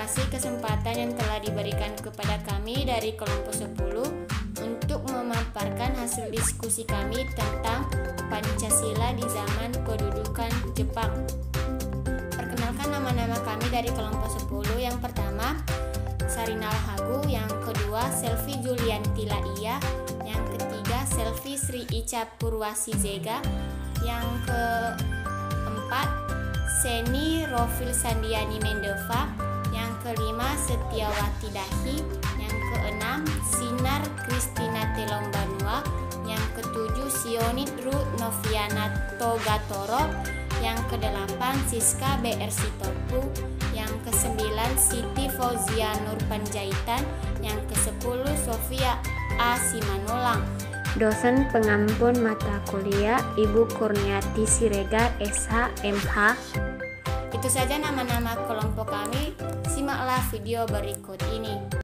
kasih kesempatan yang telah diberikan kepada kami dari kelompok 10 untuk memaparkan hasil diskusi kami tentang Pancasila di zaman kedudukan Jepang. Perkenalkan nama-nama kami dari kelompok 10. Yang pertama, Sarina Lahagu. Yang kedua, Selvi Julianti Laia. Yang ketiga, Selvi Sri Ica Purwasizega. Yang keempat, Seni Rofil Sandiani Mendeva. Yang kelima, Setiawati Dahi. Yang keenam, Sinar Kristina Telombanua. Yang ketujuh, Sionit Ru Noviana Togatoro. Yang kedelapan, Siska BR Sitopu. Yang kesembilan, Siti Fauzia Nur Panjaitan. Yang kesepuluh, Sofia A. Simanulang. Dosen pengampun mata kuliah Ibu Kurniati Siregar SH MH. Itu saja nama-nama kelompok kami. Simaklah video berikut ini.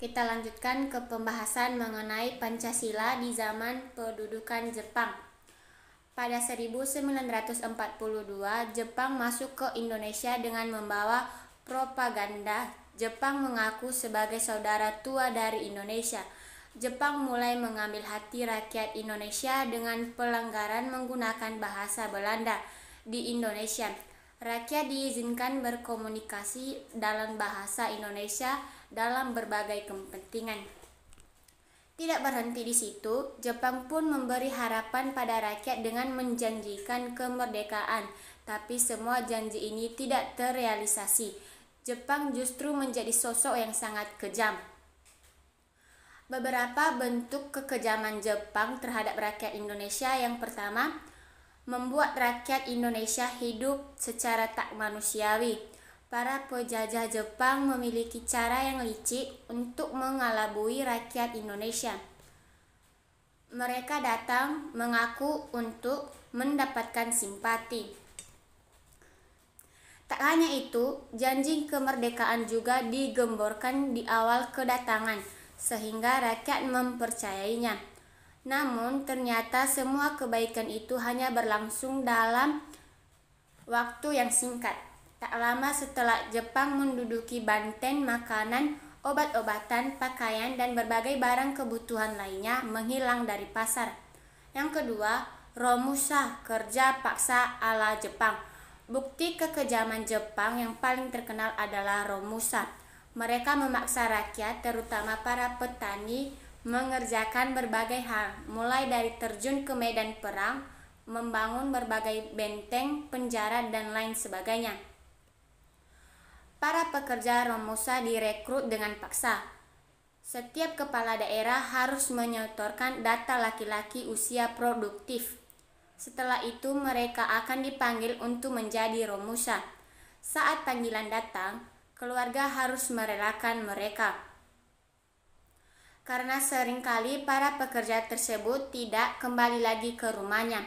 Kita lanjutkan ke pembahasan mengenai Pancasila di zaman pendudukan Jepang. Pada 1942, Jepang masuk ke Indonesia dengan membawa propaganda Jepang mengaku sebagai saudara tua dari Indonesia. Jepang mulai mengambil hati rakyat Indonesia dengan pelanggaran menggunakan bahasa Belanda di Indonesia. Rakyat diizinkan berkomunikasi dalam bahasa Indonesia dalam berbagai kepentingan. Tidak berhenti di situ, Jepang pun memberi harapan pada rakyat dengan menjanjikan kemerdekaan, tapi semua janji ini tidak terrealisasi. Jepang justru menjadi sosok yang sangat kejam. Beberapa bentuk kekejaman Jepang terhadap rakyat Indonesia. Yang pertama, membuat rakyat Indonesia hidup secara tak manusiawi. Para penjajah Jepang memiliki cara yang licik untuk mengelabui rakyat Indonesia. Mereka datang mengaku untuk mendapatkan simpati. Tak hanya itu, janji kemerdekaan juga digemborkan di awal kedatangan, sehingga rakyat mempercayainya. Namun ternyata semua kebaikan itu hanya berlangsung dalam waktu yang singkat. Tak lama setelah Jepang menduduki banteng, makanan, obat-obatan, pakaian, dan berbagai barang kebutuhan lainnya menghilang dari pasar. Yang kedua, Romusha, kerja paksa ala Jepang. Bukti kekejaman Jepang yang paling terkenal adalah Romusha. Mereka memaksa rakyat, terutama para petani, mengerjakan berbagai hal, mulai dari terjun ke medan perang, membangun berbagai benteng, penjara, dan lain sebagainya. Para pekerja Romusha direkrut dengan paksa. Setiap kepala daerah harus menyetorkan data laki-laki usia produktif. Setelah itu mereka akan dipanggil untuk menjadi Romusha. Saat panggilan datang, keluarga harus merelakan mereka. Karena seringkali para pekerja tersebut tidak kembali lagi ke rumahnya.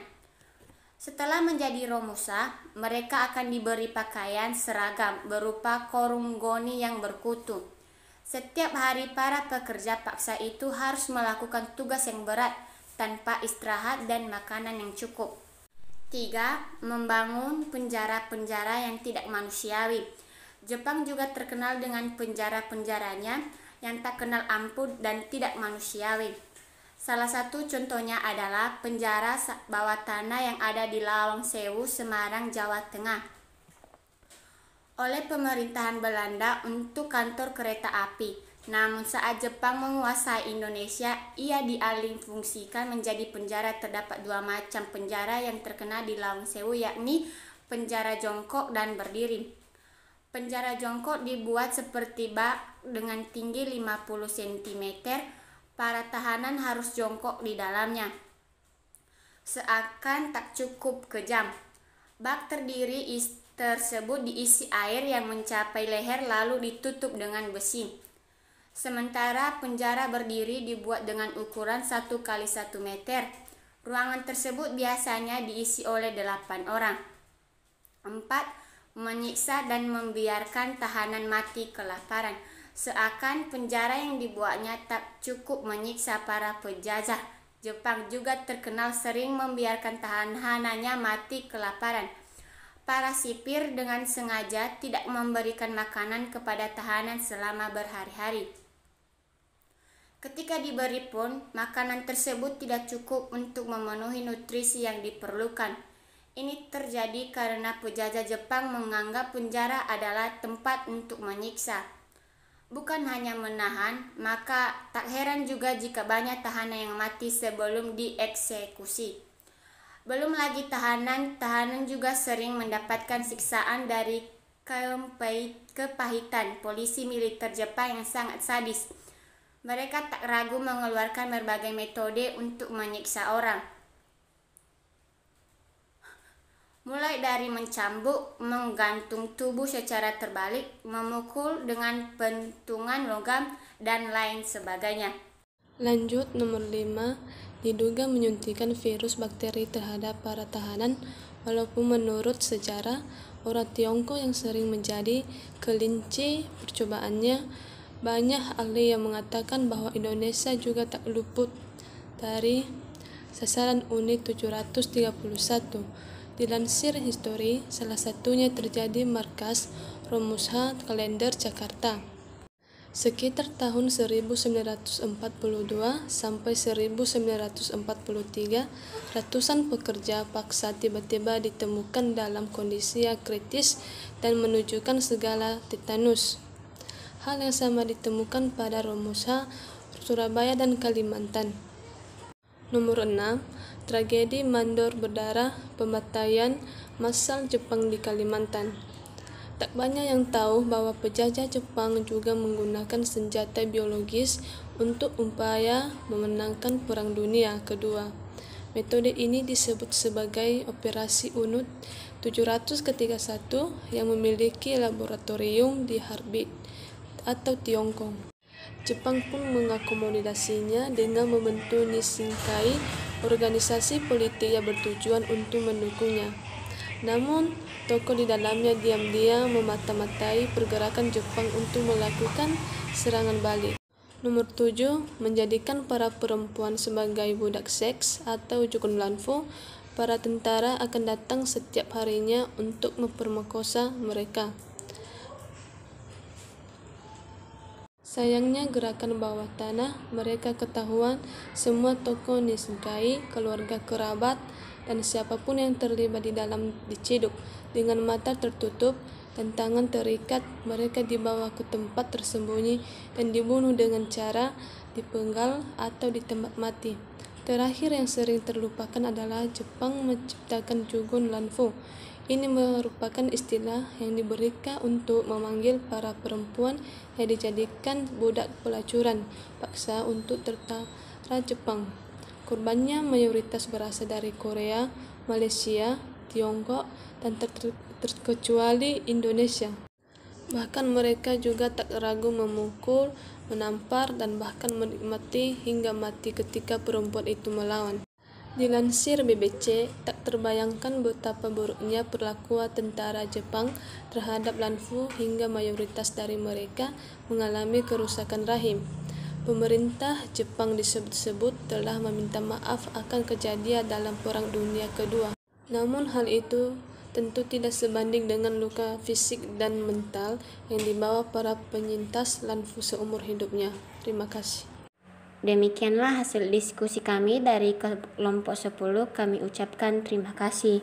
Setelah menjadi Romusha, mereka akan diberi pakaian seragam berupa korunggoni yang berkutu. Setiap hari para pekerja paksa itu harus melakukan tugas yang berat tanpa istirahat dan makanan yang cukup. 3. Membangun penjara-penjara yang tidak manusiawi. Jepang juga terkenal dengan penjara-penjaranya yang tak kenal ampun dan tidak manusiawi. Salah satu contohnya adalah penjara bawah tanah yang ada di Lawang Sewu, Semarang, Jawa Tengah. Oleh pemerintahan Belanda untuk kantor kereta api. Namun saat Jepang menguasai Indonesia, ia dialihfungsikan menjadi penjara. Terdapat dua macam penjara yang terkenal di Lawang Sewu, yakni penjara jongkok dan berdiri. Penjara jongkok dibuat seperti bak dengan tinggi 50 cm. Para tahanan harus jongkok di dalamnya, seakan tak cukup kejam. Bak terdiri tersebut diisi air yang mencapai leher lalu ditutup dengan besi. Sementara penjara berdiri dibuat dengan ukuran 1 x 1 meter. Ruangan tersebut biasanya diisi oleh 8 orang. 4. Menyiksa dan membiarkan tahanan mati kelaparan. Seakan penjara yang dibuatnya tak cukup menyiksa para penjajah, Jepang juga terkenal sering membiarkan tahanannya mati kelaparan. Para sipir dengan sengaja tidak memberikan makanan kepada tahanan selama berhari-hari. Ketika diberi pun, makanan tersebut tidak cukup untuk memenuhi nutrisi yang diperlukan. Ini terjadi karena penjajah Jepang menganggap penjara adalah tempat untuk menyiksa. Bukan hanya menahan, maka tak heran juga jika banyak tahanan yang mati sebelum dieksekusi. Belum lagi tahanan juga sering mendapatkan siksaan dari kepahitan polisi militer Jepang yang sangat sadis. Mereka tak ragu mengeluarkan berbagai metode untuk menyiksa orang. Mulai dari mencambuk, menggantung tubuh secara terbalik, memukul dengan pentungan logam, dan lain sebagainya. Lanjut, nomor 5, diduga menyuntikkan virus bakteri terhadap para tahanan, walaupun menurut sejarah, orang Tiongkok yang sering menjadi kelinci percobaannya, banyak ahli yang mengatakan bahwa Indonesia juga tak luput dari sasaran UNI 731. Dilansir History, salah satunya terjadi markas Romusha Kalender Jakarta. Sekitar tahun 1942 sampai 1943, ratusan pekerja paksa tiba-tiba ditemukan dalam kondisi yang kritis dan menunjukkan segala tetanus. Hal yang sama ditemukan pada Romusa, Surabaya, dan Kalimantan. Nomor 6. Tragedi Mandor berdarah, pemataian massal Jepang di Kalimantan. Tak banyak yang tahu bahwa penjajah Jepang juga menggunakan senjata biologis untuk upaya memenangkan Perang Dunia Kedua. Metode ini disebut sebagai Operasi Unut 700-1 yang memiliki laboratorium di Harbin atau Tiongkok. Jepang pun mengakomodasinya dengan membentuk Nishinkai, organisasi politik yang bertujuan untuk mendukungnya. Namun, tokoh di dalamnya diam-diam memata-matai pergerakan Jepang untuk melakukan serangan balik. Nomor 7. Menjadikan para perempuan sebagai budak seks atau jukun lanfu. Para tentara akan datang setiap harinya untuk memperkosa mereka. Sayangnya gerakan bawah tanah mereka ketahuan semua tokoh Nishinkai, keluarga kerabat, dan siapapun yang terlibat di dalam diciduk. Dengan mata tertutup dan tangan terikat, mereka dibawa ke tempat tersembunyi dan dibunuh dengan cara dipenggal atau ditembak mati. Terakhir yang sering terlupakan adalah Jepang menciptakan Jugun Lanfu. Ini merupakan istilah yang diberikan untuk memanggil para perempuan yang dijadikan budak pelacuran paksa untuk tentara Jepang. Korbannya mayoritas berasal dari Korea, Malaysia, Tiongkok, dan terkecuali Indonesia. Bahkan mereka juga tak ragu memukul, menampar, dan bahkan menikmati hingga mati ketika perempuan itu melawan. Dilansir BBC, tak terbayangkan betapa buruknya perlakuan tentara Jepang terhadap lanfu hingga mayoritas dari mereka mengalami kerusakan rahim. Pemerintah Jepang disebut-sebut telah meminta maaf akan kejadian dalam Perang Dunia Kedua. Namun hal itu tentu tidak sebanding dengan luka fisik dan mental yang dibawa para penyintas lanfu seumur hidupnya. Terima kasih. Demikianlah hasil diskusi kami dari kelompok 10. Kami ucapkan terima kasih.